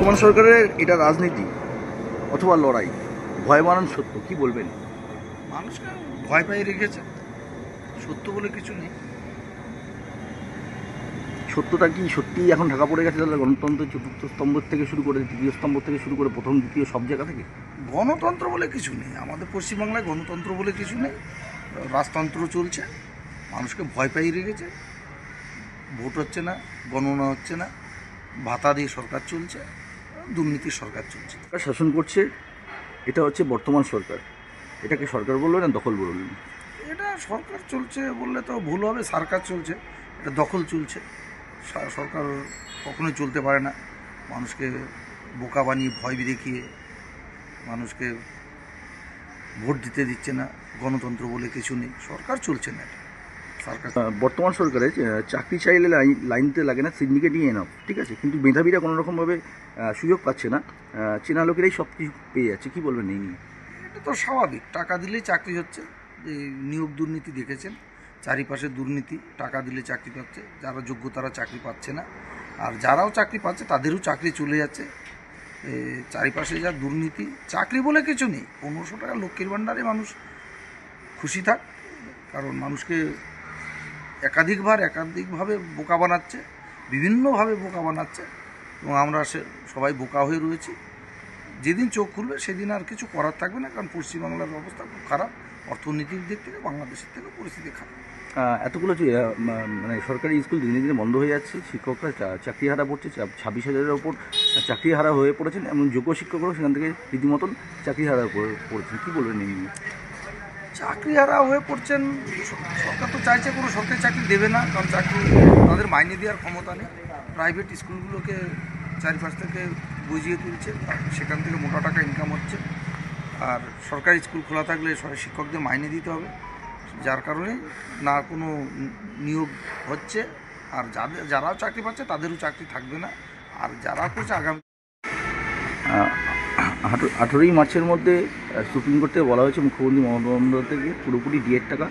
বর্তমান সরকারের এটা রাজনীতি অথবা লড়াই, ভয় বানান সত্য, কি বলবেন? মানুষকে ভয় পাই রেখেছে, সত্য বলে কিছু নেই। সত্যটা কি সত্যি এখন ঢাকা পড়ে গেছে তাহলে গণতন্ত্রের চতুর্থ স্তম্ভ থেকে শুরু করে তৃতীয় স্তম্ভ থেকে শুরু করে প্রথম দ্বিতীয় সব জায়গা থেকে? গণতন্ত্র বলে কিছু নেই, আমাদের পশ্চিমবাংলায় গণতন্ত্র বলে কিছু নেই। রাজতন্ত্র চলছে, মানুষকে ভয় পাই রেখেছে। ভোট হচ্ছে না, গণনা হচ্ছে না, ভাতা দিয়ে সরকার চলছে, দুর্নীতির সরকার চলছে। শাসন করছে, এটা হচ্ছে বর্তমান সরকার। এটাকে সরকার বলবেন না দখল বলবেন? এটা সরকার চলছে বললে তো ভুল হবে, সরকার চলছে, এটা দখল চলছে। সরকার কখনোই চলতে পারে না। মানুষকে বোকা বানিয়ে ভয় দেখিয়ে মানুষকে ভোট দিতে দিচ্ছে না। গণতন্ত্র বলে কিছু নেই, সরকার চলছে না, এটা সরকার। বর্তমান সরকারের চাকরি চাইলে লাইনতে লাগে না, সিন্ডিকেটই এনাফ, ঠিক আছে, কিন্তু মেধাবীরা কোনো রকমভাবে সুযোগ পাচ্ছে না, চেনা লোকেরাই সব কিছু পেয়ে যাচ্ছে, কি বলবেন এই নিয়ে? এটা তো স্বাভাবিক, টাকা দিলেই চাকরি হচ্ছে। যে নিয়োগ দুর্নীতি দেখেছেন, চারিপাশে দুর্নীতি, টাকা দিলে চাকরি পাচ্ছে, যারা যোগ্য তারা চাকরি পাচ্ছে না, আর যারাও চাকরি পাচ্ছে তাদেরও চাকরি চলে যাচ্ছে। চারিপাশে যা দুর্নীতি, চাকরি বলে কিছু নেই। 1500 টাকা লক্ষ্মীর ভাণ্ডারে মানুষ খুশি থাক, কারণ মানুষকে একাধিকভাবে বোকা বানাচ্ছে, বিভিন্নভাবে বোকা বানাচ্ছে, এবং আমরা সবাই বোকা হয়ে রয়েছি। যেদিন চোখ খুলবে সেদিন আর কিছু করার থাকবে না, কারণ পশ্চিমবাংলার অবস্থা খুব খারাপ। অর্থনীতির দিক থেকে বাংলাদেশের থেকে পরিস্থিতি খারাপ। এতগুলো যে মানে সরকারি স্কুল দিনে দিনে বন্ধ হয়ে যাচ্ছে, শিক্ষকরা চাকরি হারা পড়ছে, 26,000-এর ওপর চাকরি হারা হয়ে পড়েছেন, এমন যোগ্য শিক্ষকরাও সেখান থেকে রীতিমতন চাকরি হারা পড়েছেন, কী বলবেন এই নিয়ে? চাকরি হারা হয়ে পড়ছেন, সরকার তো চাইছে কোনো সরকারি চাকরি দেবে না, কারণ চাকরি তাদের মাইনে দেওয়ার ক্ষমতা নেই। প্রাইভেট স্কুলগুলোকে চারিপাশ থেকে বুঝিয়ে তুলছে, সেখান থেকে মোটা টাকা ইনকাম হচ্ছে। আর সরকারি স্কুল খোলা থাকলে শিক্ষকদের মাইনে দিতে হবে, যার কারণে না কোনো নিয়োগ হচ্ছে। আর যারাও চাকরি পাচ্ছে তাদেরও চাকরি থাকবে না, আর যারা করছে আগামী 18ই মার্চের মধ্যে সুপ্রিম কোর্ট থেকে বলা হয়েছে মুখ্যমন্ত্রী মমতা বন্দ্যোপাধ্যায়কে পুরোপুরি ডিএর টাকা,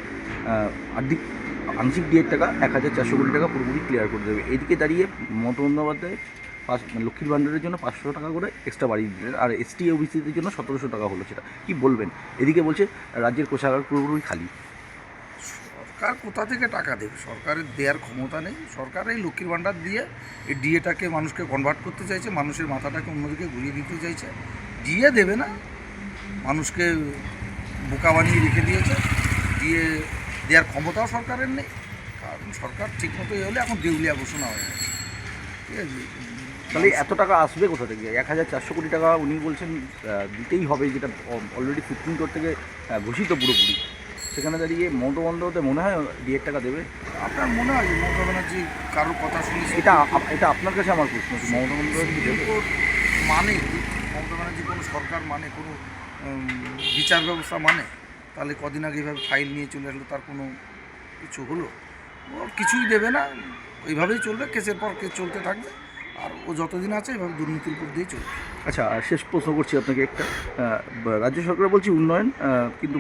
আংশিক ডিএর টাকা 1,400 কোটি টাকা পুরোপুরি ক্লিয়ার করে দেবে। এদিকে দাঁড়িয়ে মমতা বন্দ্যোপাধ্যায় লক্ষ্মীর ভাণ্ডারের জন্য 500 টাকা করে এক্সট্রা বাড়িয়ে দিলেন, আর এসটি ওবিসিদের জন্য 1700 টাকা হলো, সেটা কি বলবেন? এদিকে বলছে রাজ্যের কোষাগার পুরোপুরি খালি। সরকার কোথা থেকে টাকা দেবে? সরকারের দেওয়ার ক্ষমতা নেই। সরকার এই লক্ষ্মীর ভাণ্ডার দিয়ে এই ডিএটাকে মানুষকে কনভার্ট করতে চাইছে, মানুষের মাথাটাকে অন্যদিকে ঘুরিয়ে দিতে চাইছে। ডিএ দেবে না, মানুষকে বোকা বানিয়ে রেখে দিয়েছে। ডিএ দেওয়ার ক্ষমতাও সরকারের নেই, কারণ সরকার ঠিকমতো হলে এখন দেউলিয়া ঘোষণা হয়ে গেছে, ঠিক আছে। তাহলে এত টাকা আসবে কোথা থেকে? 1,400 কোটি টাকা উনি বলছেন দিতেই হবে, যেটা অলরেডি সুপ্রিম কোর্ট থেকে ঘোষিত পুরোপুরি। সেখানে দাঁড়িয়ে মমতা বন্দ্যোপাধ্যায় মনে হয় ডিএর টাকা দেবে? আপনার মনে হয় যে মমতা ব্যানার্জি কারোর কথা শুনেছে? এটা আপনার কাছে আমার প্রশ্ন, মমতা বন্দ্যোপাধ্যায় দেবে মানে কি? মমতা ব্যানার্জি কোনো সরকার মানে, কোনো বিচার ব্যবস্থা মানে? তাহলে কদিন আগে এইভাবে ফাইল নিয়ে চলে আসলো, তার কোনো কিছু হলো? ও কিছুই দেবে না, এইভাবেই চলবে, কেসের পর কেস চলতে থাকবে, আর ও যতদিন আছে এইভাবে দুর্নীতির উপর দিয়েই চলবে। আচ্ছা, শেষ প্রশ্ন করছি আপনাকে একটা। রাজ্য সরকার বলছে উন্নয়ন, কিন্তু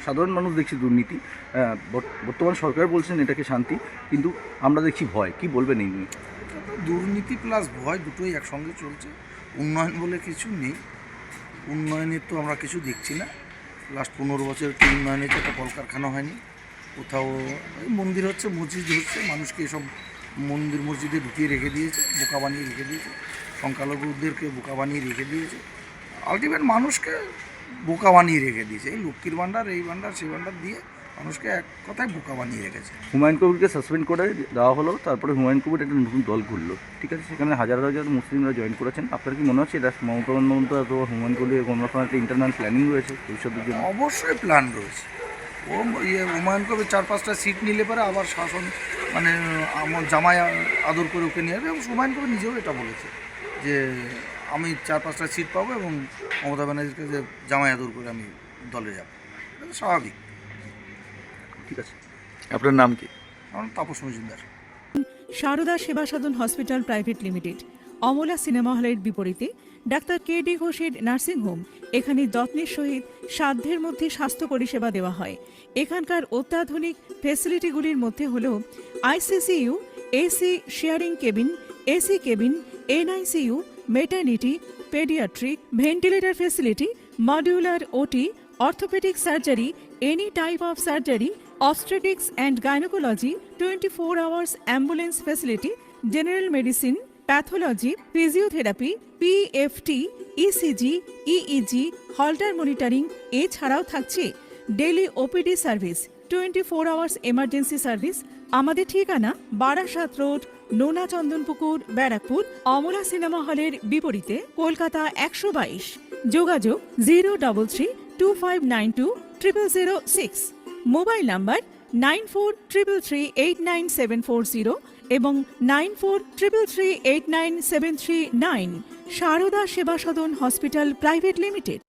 সাধারণ মানুষ দেখছি দুর্নীতি। বর্তমান সরকার বলছেন এটাকে শান্তি, কিন্তু আমরা দেখছি ভয়, কি বলবেন এই নিয়ে? দুর্নীতি প্লাস ভয় দুটোই একসঙ্গে চলছে। উন্নয়ন বলে কিছু নেই, উন্নয়নের তো আমরা কিছু দেখছি না। লাস্ট 15 বছর কি উন্নয়ন হয়েছে? একটা কলকারখানা হয়নি কোথাও। মন্দির হচ্ছে, মসজিদ হচ্ছে, মানুষকে এসব মন্দির মসজিদে ঢুকিয়ে রেখে দিয়েছে, বোকা বানিয়ে রেখে দিয়েছে, সংখ্যালঘুদেরকে বোকা বানিয়ে রেখে দিয়েছে, আলটিমেট মানুষকে বোকা বানিয়ে রেখে দিয়েছে। এই লক্ষ্মীর ভাণ্ডার, এই ভাণ্ডার, সেই ভাণ্ডার দিয়ে মানুষকে এক কথায় বোকা বানিয়ে রেখেছে। হুমায়ুন কবিরকে সাসপেন্ড করে দেওয়া হলো, তারপরে হুমায়ুন কবির একটা নতুন দল খুললো, ঠিক আছে, সেখানে হাজার হাজার মুসলিমরা জয়েন করেছেন। আপনার কি মনে হচ্ছে এটা মমতা বন্দ্যোপাধ্যায় অথবা হুমায়ুন কবিরের কোনো রকম একটা ইন্টারনাল প্ল্যানিং রয়েছে ভবিষ্যতের জন্য? অবশ্যই প্ল্যান রয়েছে। হুমায়ুন কবির 4-5টা সিট নিলে পরে আবার শাসন মানে আমার জামাই আদর করে ওকে নিয়ে আসবে, এবং হুমায়ুন কবির নিজেও এটা বলেছে যে আমি 4-5টা সিট পাবো এবং মমতা ব্যানার্জির কাছে জামাই আদর করে আমি দলে যাব। এটা তো স্বাভাবিক। ঠিক আছে, আপনার নাম কি? কারণ Tapas Majumdar. Sarada Seva Sadhan hospital private limited, Amala cinema হলের বিপরীতে ডাক্তার কে.ডি. ঘোষের নার্সিংহোম। এখানে যত্নের সহিত সাধ্যের মধ্যে স্বাস্থ্য পরিষেবা দেওয়া হয়। এখানকার অত্যাধুনিক ফেসিলিটিগুলির মধ্যে হল ICCU, AC sharing cabin, AC cabin, NICU, maternity, paediatric, ventilator facility, modular OT, orthopedic surgery, any type of surgery, obstetrics and gynecology, 24 hours ambulance facility, general medicine, pathology, physiotherapy, PFT, ECG, EEG, Holter monitoring এছাড়াও থাকছে daily OPD service, 24 hours emergency service. আমাদের ঠিকানা Barasat road, নোনা Chandanpukur, Barrackpore, Amala cinema হলের বিপরীতে, কলকাতা 122। যোগাযোগ 03325920006। Mobile number 9433389740 এবং 9433389739। সারদা সেবা সদন হসপিটাল প্রাইভেট লিমিটেড।